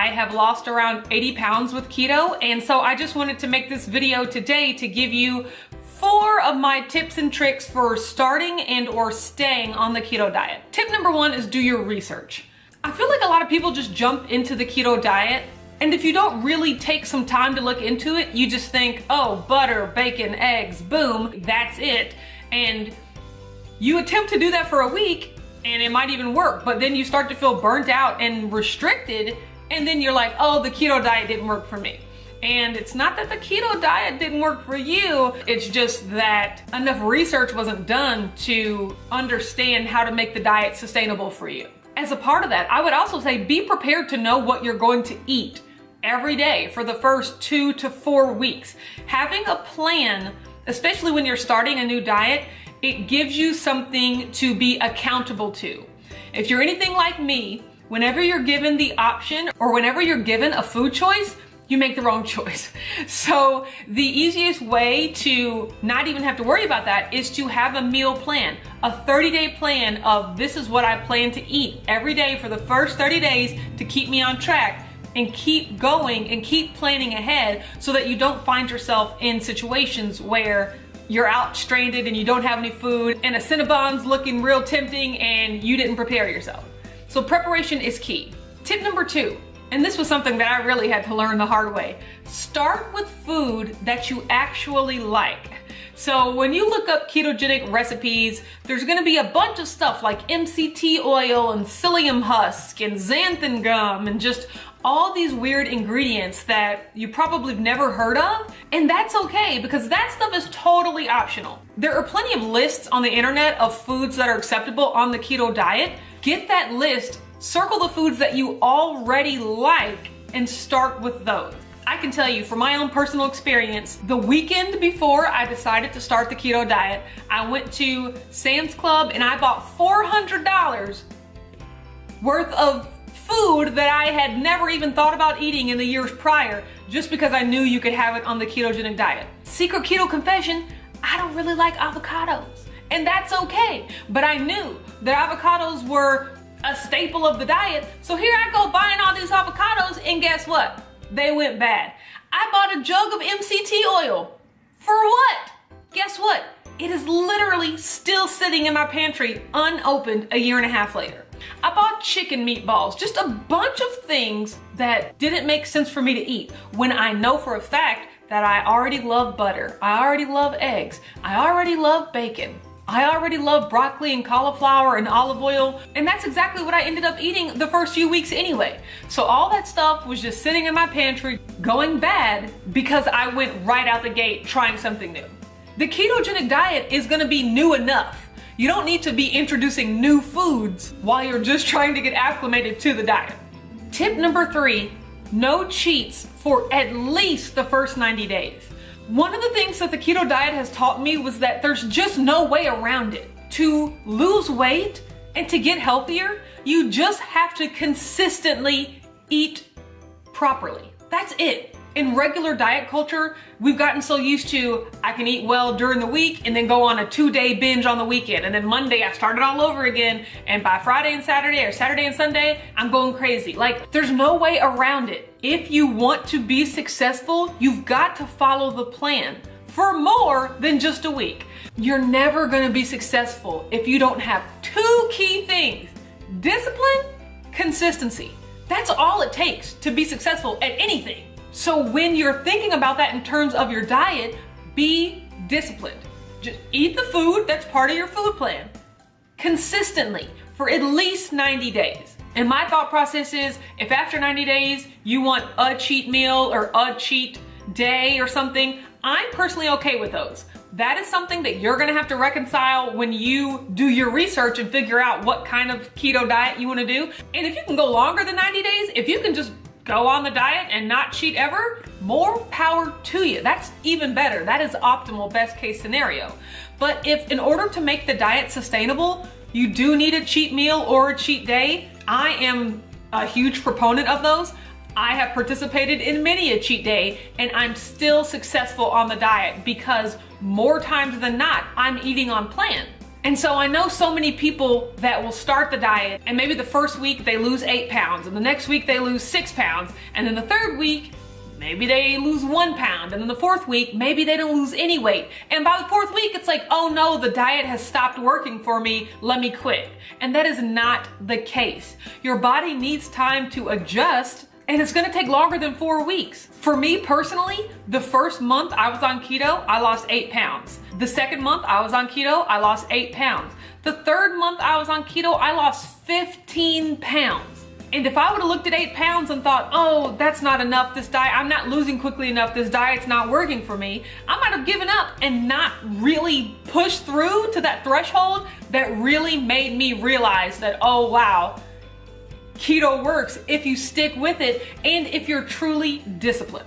I have lost around 80 pounds with keto, and so I just wanted to make this video today to give you 4 of my tips and tricks for starting and or staying on the keto diet. Tip number 1 is do your research. I feel like a lot of people just jump into the keto diet, and if you don't really take some time to look into it, you just think, oh, butter, bacon, eggs, boom, that's it. And you attempt to do that for a week, and it might even work, but then you start to feel burnt out and restricted, and then you're like, oh, the keto diet didn't work for me. And it's not that the keto diet didn't work for you, it's just that enough research wasn't done to understand how to make the diet sustainable for you. As a part of that, I would also say be prepared to know what you're going to eat every day for the first 2 to 4 weeks. Having a plan, especially when you're starting a new diet, it gives you something to be accountable to. If you're anything like me, whenever you're given the option or whenever you're given a food choice, you make the wrong choice. So the easiest way to not even have to worry about that is to have a meal plan, a 30-day plan of this is what I plan to eat every day for the first 30 days to keep me on track, and keep going and keep planning ahead so that you don't find yourself in situations where you're out stranded and you don't have any food and a Cinnabon's looking real tempting and you didn't prepare yourself. So preparation is key. Tip number 2, and this was something that I really had to learn the hard way. Start with food that you actually like. So when you look up ketogenic recipes, there's gonna be a bunch of stuff like MCT oil and psyllium husk and xanthan gum and just all these weird ingredients that you probably have never heard of, and that's okay because that stuff is totally optional. There are plenty of lists on the internet of foods that are acceptable on the keto diet. Get that list, circle the foods that you already like, and start with those. I can tell you from my own personal experience, the weekend before I decided to start the keto diet, I went to Sam's Club and I bought $400 worth of food that I had never even thought about eating in the years prior, just because I knew you could have it on the ketogenic diet. Secret keto confession, I don't really like avocados, and that's okay. But I knew that avocados were a staple of the diet, so here I go buying all these avocados, and guess what? They went bad. I bought a jug of MCT oil. For what? Guess what? It is literally still sitting in my pantry unopened a year and a half later. I bought chicken meatballs, just a bunch of things that didn't make sense for me to eat when I know for a fact that I already love butter, I already love eggs, I already love bacon, I already love broccoli and cauliflower and olive oil, and that's exactly what I ended up eating the first few weeks anyway. So all that stuff was just sitting in my pantry going bad because I went right out the gate trying something new. The ketogenic diet is gonna be new enough. You don't need to be introducing new foods while you're just trying to get acclimated to the diet. Tip number 3, no cheats for at least the first 90 days. One of the things that the keto diet has taught me was that there's just no way around it. To lose weight and to get healthier, you just have to consistently eat properly. That's it. In regular diet culture, we've gotten so used to, I can eat well during the week and then go on a 2-day binge on the weekend. And then Monday I start it all over again. And by Friday and Saturday or Saturday and Sunday, I'm going crazy. Like, there's no way around it. If you want to be successful, you've got to follow the plan for more than just a week. You're never gonna be successful if you don't have 2 key things: discipline, consistency. That's all it takes to be successful at anything. So when you're thinking about that in terms of your diet, be disciplined. Just eat the food that's part of your food plan consistently for at least 90 days. And my thought process is, if after 90 days you want a cheat meal or a cheat day or something, I'm personally okay with those. That is something that you're gonna have to reconcile when you do your research and figure out what kind of keto diet you wanna do. And if you can go longer than 90 days, if you can just go on the diet and not cheat ever, more power to you. That's even better. That is optimal, best case scenario. But if in order to make the diet sustainable, you do need a cheat meal or a cheat day, I am a huge proponent of those. I have participated in many a cheat day and I'm still successful on the diet because more times than not, I'm eating on plan. And so I know so many people that will start the diet and maybe the first week they lose 8 pounds and the next week they lose 6 pounds. And then the third week, maybe they lose 1 pound. And then the fourth week, maybe they don't lose any weight. And by the fourth week, it's like, oh no, the diet has stopped working for me. Let me quit. And that is not the case. Your body needs time to adjust, and it's gonna take longer than 4 weeks. For me personally, the first month I was on keto, I lost 8 pounds. The second month I was on keto, I lost 8 pounds. The third month I was on keto, I lost 15 pounds. And if I would have looked at 8 pounds and thought, oh, that's not enough, this diet, I'm not losing quickly enough, this diet's not working for me, I might have given up and not really pushed through to that threshold that really made me realize that, oh wow, keto works if you stick with it and if you're truly disciplined.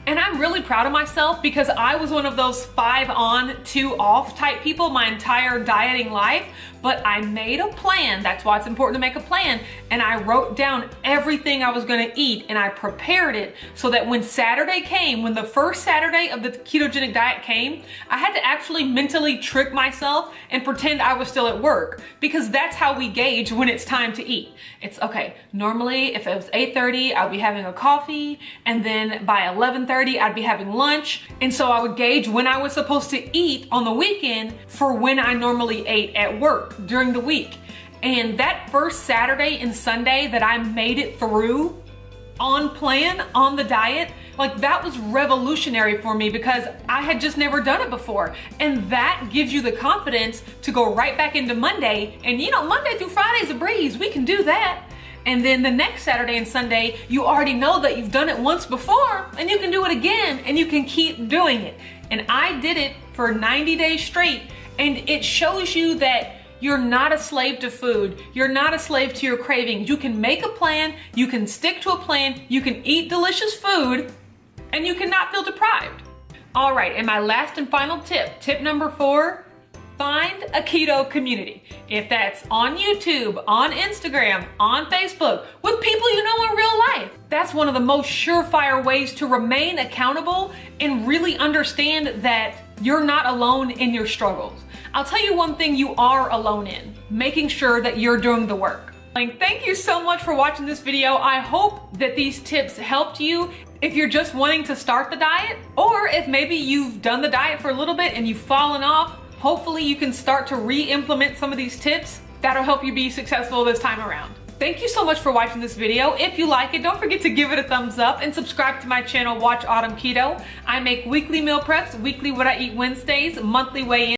And I'm really proud of myself because I was one of those 5 on, 2 off type people my entire dieting life, but I made a plan. That's why it's important to make a plan. And I wrote down everything I was gonna eat and I prepared it so that when Saturday came, when the first Saturday of the ketogenic diet came, I had to actually mentally trick myself and pretend I was still at work, because that's how we gauge when it's time to eat. It's okay, normally if it was 8:30, I'd be having a coffee, and then by 11:30, I'd be having lunch. And so I would gauge when I was supposed to eat on the weekend for when I normally ate at work during the week. And that first Saturday and Sunday that I made it through on plan, on the diet, like that was revolutionary for me because I had just never done it before. And that gives you the confidence to go right back into Monday. And you know, Monday through Friday's a breeze, we can do that. And then the next Saturday and Sunday, you already know that you've done it once before and you can do it again and you can keep doing it. And I did it for 90 days straight, and it shows you that you're not a slave to food. You're not a slave to your cravings. You can make a plan, you can stick to a plan, you can eat delicious food, and you cannot feel deprived. All right, and my last and final tip number 4, find a keto community. If that's on YouTube, on Instagram, on Facebook, with people you know in real life. That's one of the most surefire ways to remain accountable and really understand that you're not alone in your struggles. I'll tell you one thing you are alone in, making sure that you're doing the work. Thank you so much for watching this video. I hope that these tips helped you if you're just wanting to start the diet, or if maybe you've done the diet for a little bit and you've fallen off. Hopefully you can start to re-implement some of these tips that'll help you be successful this time around. Thank you so much for watching this video. If you like it, don't forget to give it a thumbs up and subscribe to my channel, Watch Autumn Keto. I make weekly meal preps, weekly what I eat Wednesdays, monthly weigh-in.